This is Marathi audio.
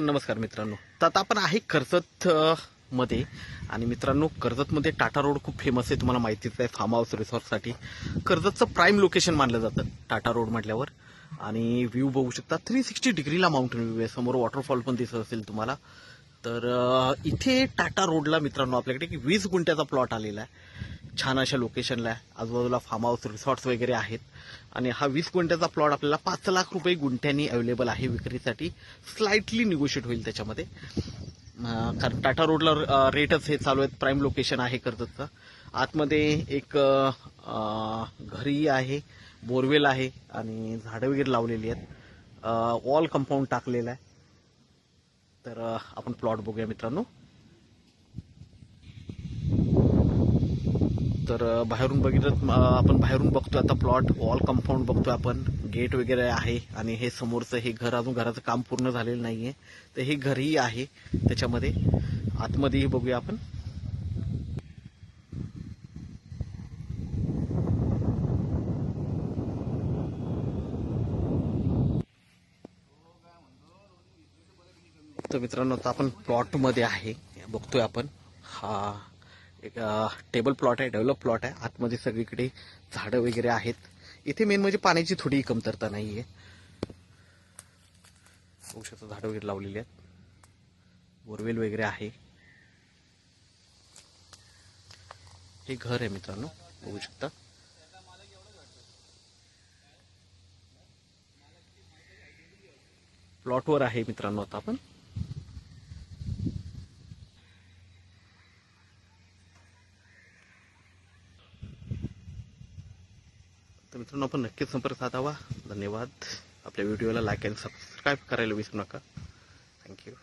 नमस्कार मित्रांनो. तर आता आपण आहे कर्जत मध्ये. आणि मित्रांनो, कर्जतमध्ये टाटा रोड खूप फेमस आहे, तुम्हाला माहितीच आहे. फार्म हाऊस रिसॉर्टसाठी कर्जतचं प्राईम लोकेशन मानलं जातं टाटा रोड म्हटल्यावर. आणि व्ह्यू बघू शकता, 360 डिग्रीला माउंटेन व्ह्यू आहे. समोर वॉटरफॉल पण दिसत असेल तुम्हाला. तर इथे टाटा रोडला मित्रांनो आपल्याकडे एक 20 गुंठ्याचा प्लॉट आलेला आहे. छान अशा लोकेशनला आहे. आजूबाजूला फार्म हाऊस रिसॉर्ट्स वगैरे आहेत. आणि हा 20 गुंठ्याचा प्लॉट आपल्याला 5 लाख रुपये गुंठ्यांनी अवेलेबल आहे विक्रीसाठी. स्लाइटली निगोशिएट होईल त्याच्यामध्ये. कारण टाटा रोडला रेटच हे चालू आहेत. प्राईम लोकेशन आहे कर्जतचं. आतमध्ये एक घरी आहे, बोरवेल आहे आणि झाडं वगैरे लावलेली आहेत. वॉल कंपाऊंड टाकलेलं आहे. तर आपण प्लॉट बघूया मित्रांनो. तर बाहेरून बघितलं, आपण बाहेरून बघतोय आता प्लॉट. वॉल कंपाऊंड बघतोय आपण, गेट वगैरे आहे. आणि हे समोरचं हे घर, अजून घराचं काम पूर्ण झालेलं नाहीये. तर हे घरही आहे त्याच्यामध्ये. आतमध्येही बघूया आपण. तर मित्रांनो, आता आपण प्लॉटमध्ये आहे, बघतोय आपण. हा एक टेबल प्लॉट आहे, डेव्हलप प्लॉट आहे. आतमध्ये सगळीकडे झाडं वगैरे आहेत. इथे मेन म्हणजे पाण्याची थोडी कमतरता नाहीये. बघू शकता, झाडं वगैरे लावलेली आहेत, बोरवेल वगैरे आहे. हे घर आहे मित्रांनो, बघू शकता. प्लॉटवर आहे मित्रांनो आता आपण. तर मित्रांनो, आपण नक्कीच संपर्क साधावा. धन्यवाद. आपल्या व्हिडिओला लाईक आणि सबस्क्राईब करायला विसरू नका. थँक्यू.